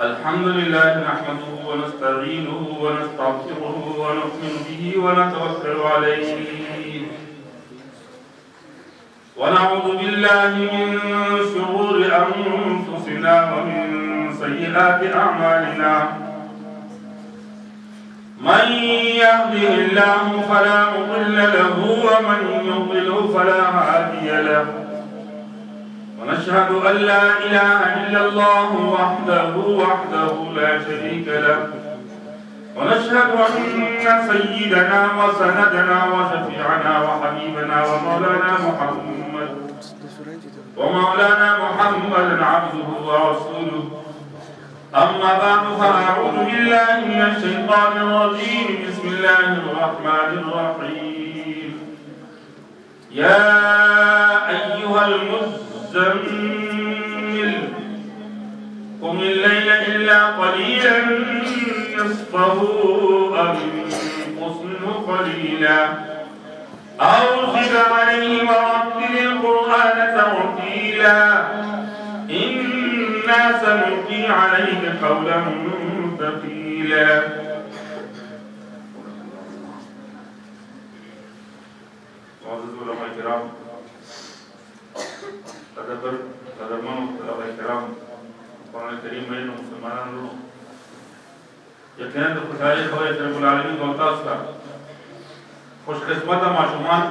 الحمد لله نحمده ونستعينه ونستغفره ونؤمن به ونتوكل عليه ونعوذ بالله من شرور أنفسنا ومن سيئات أعمالنا من يهده الله فلا مضل له ومن يضلل فلا هادي له ونشهد أن لا إله إلا الله وحده لا شريك له ونشهد أن سيدنا وسندنا وشفيعنا وحبيبنا ومولانا محمد عبده ورسوله أما بعد فأعوذ بالله من الشيطان الرجيم بسم الله الرحمن الرحيم يا أيها المزمل قم الليل إلا قليلا نصفه أو انقص منه قليلا أو زد عليه ورتل القرآن ترتيلا إنا سنلقي عليك قولا ثقيلا معزز علماء الكرام قدرمن علماء الكرام قرآن الكريم میں مسلمانوں یقیناً خوشحالی خبر رب العالمین بولتا اس کا خوش قسمت معشومان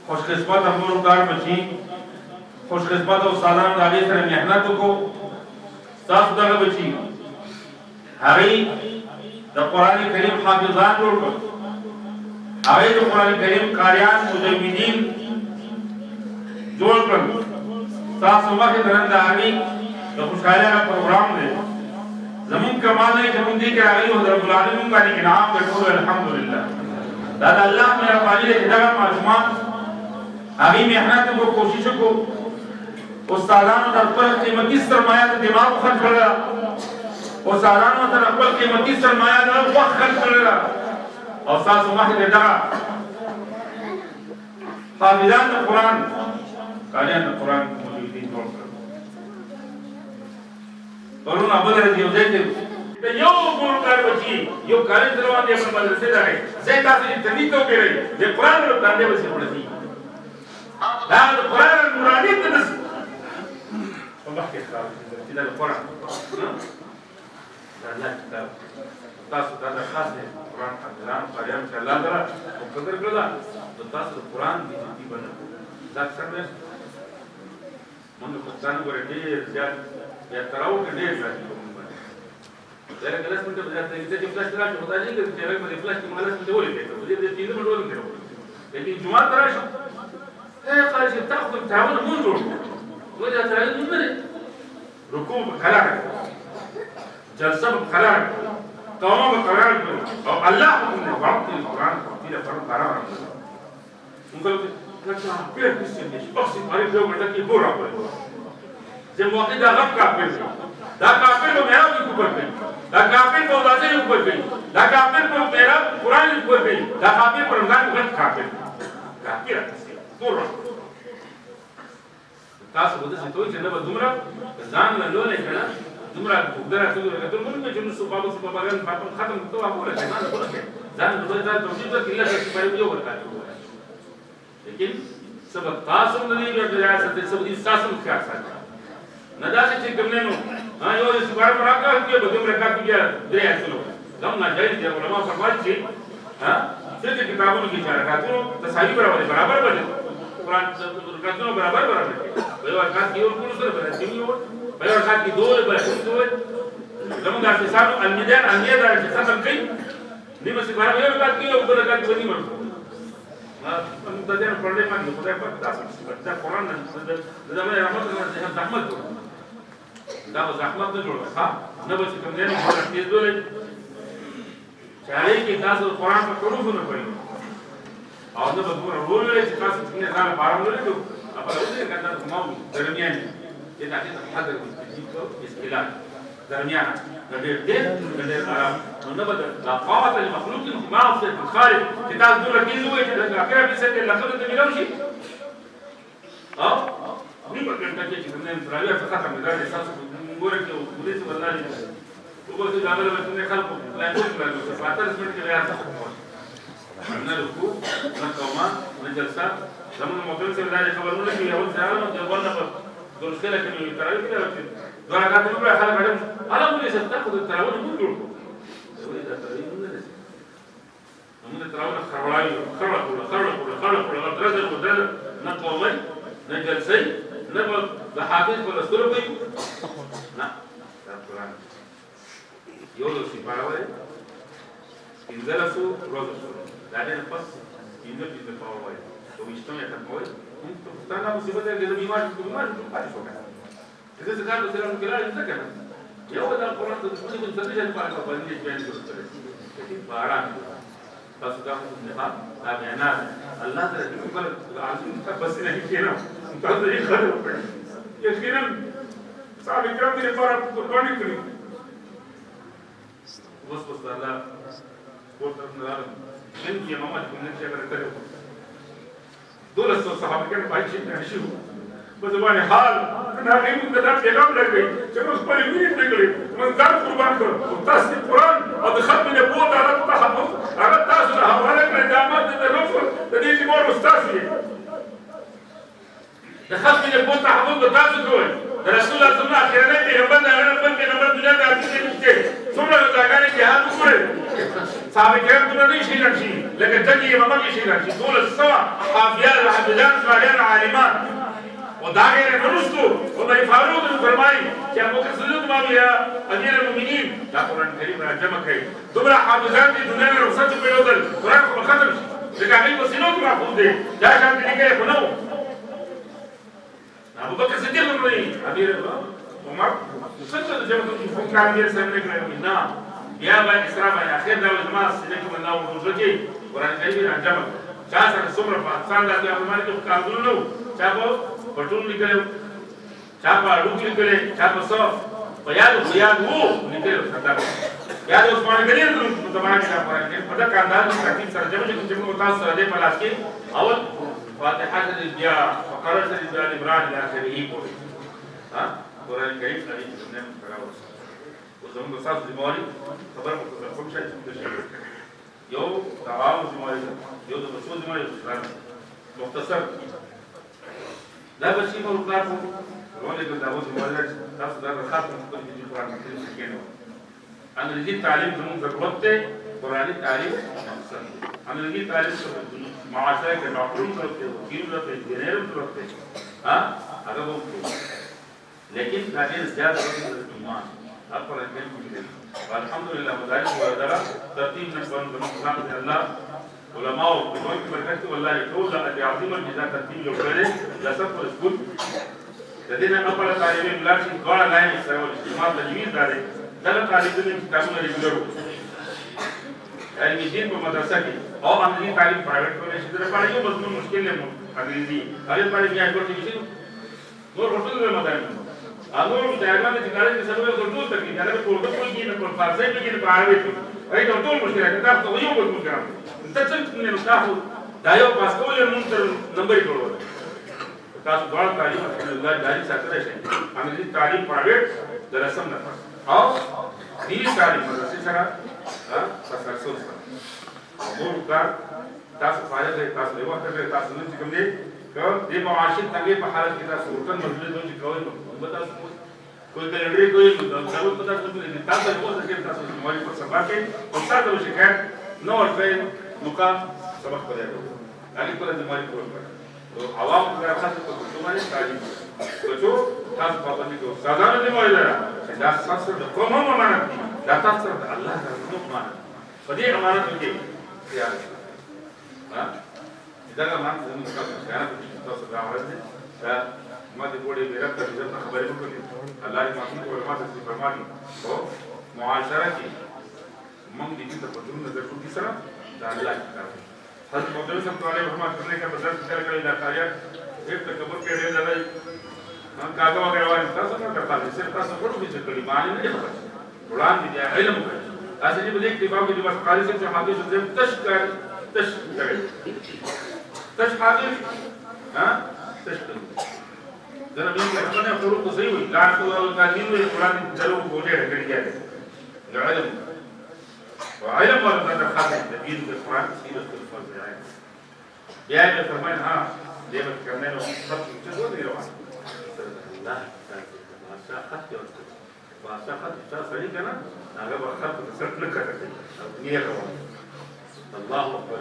خوش قسمت مولدار بچی خوش قسمت استادان داغی سره محنت کو تاسو دغه بچی هغه د قرآن کریم حافظان جوړ کړ هغه د قرآن کریم قاریان مجاهدین جوړ کړ تاسو مخه درنه د هغه د خوشحالۍ پروګرام دی زمون کمال نه چې مونږ دې کې راغلي او رب العالمین باندې انعام وکړو الحمدلله دا د الله مهرباني ده چې دا معلومات هغه محنت کو کوشش کو استادانو د خپل قیمتي سرمایه د دماغ خرج کړل استادانو د خپل قیمتي سرمایه د وخت خرج کړل او تاسو مخه دې دا حافظان القرآن قاریان القرآن موجودین جوړ کړل پرون ابل رضی الله عنه ته یو ګورکار بچی یو کالج روان دی په مدرسې راغی زه تاسو ته تدې ته وګورئ د قرآن په باندې وسه پړتي دا د قرآن نوراني تدس الله کې خلاص دې د قرآن دا الله کتاب تاسو دا خاص دی قرآن حافظان قاریان چې الله تعالی او قدر کړل تاسو د قرآن دې دې باندې دا څنګه موږ په ځان ګورې ډېر زیات یا تراو کې ډېر راځي دا کله څنګه په ځای کې چې فلاش راځي خدای دې چې هغه په فلاش کې مالس ته ولې ته دې دې چې موږ ولې کړو لیکن جمعه تراشه قال چې تاخذ تعاون مونږ وجه تعاون نه رکوع قرار جلسه قرار قوم قرار او الله نے وقت القرآن تفصیل پر قرار موږ کله په کیسه دې اوس په یو ورته کې پورا کړو جب موقع دا غب کافر دا کافر کو میرا بھی اوپر گئی دا کافر کو ذاتے اوپر گئی دا کافر کو میرا قرآن اوپر گئی دا کافر کو رمضان کو کافر کافر دور تاسو بده څه توي چې نه بدومره ځان له لولې کړه دومره وګړه ټول کتل موږ چې نو سبب باندې ختم کوو هغه له ځان له ځان له ځان توجيه ته کله چې په یو ورکړي لیکن سبب تاسو نه دی د ریاست سبب دي تاسو ښه ساتي نداسه چې کوم نه نو یو د سپاره پر راکړ کې به دومره کار کیږي درې اصلو کوم نه جایز دی علماء فرمایي چې څه کتابونو کې اشاره کاتو تصحیح برابر باندې قرآن کاتو برابر په یو ورکات کې یو کول سره به دی یو په یو ورکات کې دوه به دوه زموږ د حسابو المیدان المیدان چې څنګه کوي نیمه سپاره یو ورکات کې یو بل ورکات کې ونی مرو د دې په اړه باندې خدای په تاسو دا قرآن د زموږ رحمت الله زحمت دا زحمت نه جوړه ها نه به کوم نه په تیز دولې چاري کې تاسو قرآن په حروف نه پوهیږئ او نه به ګور ورولې چې تاسو څنګه ځان بارولې نو په دې کې دا کوم درمیان چې دا چې حاضر وي چې اسکلان درمیان د دې آرام نو به لا قوت المخلوق ما في الخارج چې تاسو دغه کې وایي چې دا اخره به څه لقب ته ملو شي او نیمه ګنټه کې چې کوم نه تراویح څخه ختم دا احساس ګوره کې پولیس والله وګورئ دا بل څه خلکو لا یو څه راځي په اته سمټ کې راځي نه رکوع نه قوما نه جلسه زموږ موټر سره دا خبرونه کې یو ځای نو د ورنه په درسته کې تراویح کې راځي دا راځي نو خلک راځي انا پولیس ته خو تراویح نه جوړ کو دا تراویح نه لري موږ تراویح خړوړ درځه نه قومي نه جلسه نه د حافظ په لستر کوي نه دا قرآن یو د سپاره وای انزلسو روزو دا نه پس انده په پاو وای او مشتمه ته کوي ته ستانه مصیبت دې د بیمار په پاتې شو کنه دې څه کار سره موږ کړل څه کنه یو دا قرآن ته څه څه څه څه په اړه باندې بیان کړل چې باران تاسو دا نه دا بیان الله تعالی پر عظیم بس نه کېنو تاسو یې خبرو کړئ یقینا صاحب کرام دې لپاره قرباني کړې اوس الله ورته نه من کې محمد کوم چې هغه کړو دولت صحابه کرام پای چې نشو په ځواني حال نه موږ د پیغام لګي چې موږ خپل وینې نکړي موږ ځان قربان کړو تاسو قرآن او د ختم نه بوت هغه تحفظ هغه تاسو له حواله کړی د امر د رسول د دې چې مور استاد یې د ختم نه بوت تحفظ تاسو کوی د رسول الله صلی الله علیه وسلم پیغمبر نه بل پیغمبر دنیا ته اته نشته څومره ځاګانې جهاد وکړي صاحب کرام ته نه شي راشي لکه ځکه یې ممکن شي راشي ټول سوا حافظان حافظان صالحان عالمان وداعي نرسلو عمر فاروق فرمایي چې ابو بکر صدیق ماویه امیر المؤمنین دا قرآن کریم را جمع کړي دومره حافظان دي دنیا نه رخصت پیلودل قرآن خو ختم شي ځکه هغه په سینو کې محفوظ دي دا شان دي کې خو نو ابو بکر صدیق فرمایي امیر عمر څنګه د جمع کې فکر امیر سره کړی نه بیا باندې اسراء باندې اخر دا جماعت سینې کې الله موجود دي قرآن کریم را جمع چا سره څومره پاکستان د افغانستان کې قانون نو چا پټون لیکلو چا په اړوک لیکلې چا په څو په یاد وو لیکلو څنګه یاد اوس باندې غني نو زمانه کې راځي په دا کاندار کې ترتیب سره چې موږ تاسو سره دې په لاس کې اول فاتحه دې بیا فقره دې بیا عمران الى اخره کوي ها قرآن کریم دې څنګه راوځي او زموږ تاسو دې موري خبر مو کوم شي یو تعاون دې موري یو د مسعود دې موري مختصر دا بچی مو کار کوو ولې دا اوس موږ تاسو دا خاطر کوم چې قرآن کریم کې نه انګریزي تعلیم زموږ ضرورت دی قرآني تعلیم مقصد انګریزي تعلیم معاشره کې ډاکټر ضرورت دی وکیل ضرورت دی انجینر ضرورت دی ها هغه وو لیکن دا ډېر زیات ایمان قرآن کریم کې الحمدلله مدارس ورته ترتیب نشون زموږ الله علماء او کوم برکت والله ټول د عظیم الجزاء ترتیب یو کړي لسب پر سکول د دې نه خپل طالب علم چې ډول لاین سره ول اجتماع تجویز داري دا طالب علم کتابونه ریګولر علمي دین په مدرسه کې او انګلیسي تعلیم پرایویټ کولای شي دا په یو مضمون مشکل نه انګلیسي هغه په اړه بیا کوم شي نور ورته نه مدارس هغه د هغه د کاري څه ډول ټول تکلیف دا په اردو کې نه په فارسی کې نه په عربي کې اې ټول مشکل دا ته یو مضمون ګرام څنګه نه تاسو دا یو پاس کولې مونږ تر نمبر جوړول تاسو ډول تعلیم الله جاری ساتره شي انګلیسي تعلیم پرایویټ درسم نه او دې تعلیم مدرسې سره تسلسل سره امور کار تاسو فعال دي تاسو له وخت کې تاسو نه کوم دي کوم دې معاشي تنګي په حالت کې تاسو ورته مجلس دوی کوي نو تاسو کوئی کلندري کوئی نو تاسو پتا څه نه تاسو په څه کې تاسو موږ په سبا کې او تاسو شکایت نو ورته نوکا سبق پدې هغه کله د ماري کول او عوام د خاصه په کومه تعلیم وڅو تاسو په باندې کو ساده نه وایي دا تاسو د کومه امانت دا تاسو د الله تعالی امانت په دې امانت کې تیار ها دا امانت زموږ تاسو تاسو دا ورته دا ما دې وړي میرا ته خبرې وکړي الله دې ماته په ماته دې فرمایي او معاشره کې موږ دې ته په دونه د ټول سره دا الله کتاب حضرت محمد صلی الله علیه وسلم کرنے کا بدل کر کے ذاتیات ایک تکبر کے ډېر لګای هم کاغه وغیرہ وایي تاسو نه کړئ صرف تاسو ورته چې کلی معنی نه خبر وړاندې دی علم کوي تاسو دې بلې کې باندې د قاری سے حدیث دې تشکر تش حدیث ها تشکر زنا مين كمان خروج تصيب لا تقول كان مين القرآن جلو بوجه كريجات العلم وعلم ولا هذا خاص الدين بالقرآن سيرة الفرز يعني بيان فرمان ها ليه بتكلمنا خط تقول لي روح لا ما خط ما خط تصير كنا أنا بخاف تصير لك نية الله أكبر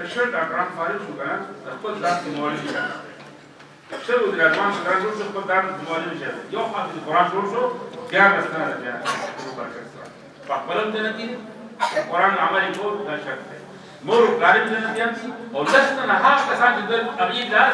الشرط أكرام فارغ شو كان أخذ دار المواليد شو ودي الألمان شو كان شو أخذ دار المواليد شو يوم في القرآن شو كان رسالة جاء فقبلهم تنتين القرآن عمل يقول لا شك مور قارب تنتين ولسنا نها كسان جدا أبيد لا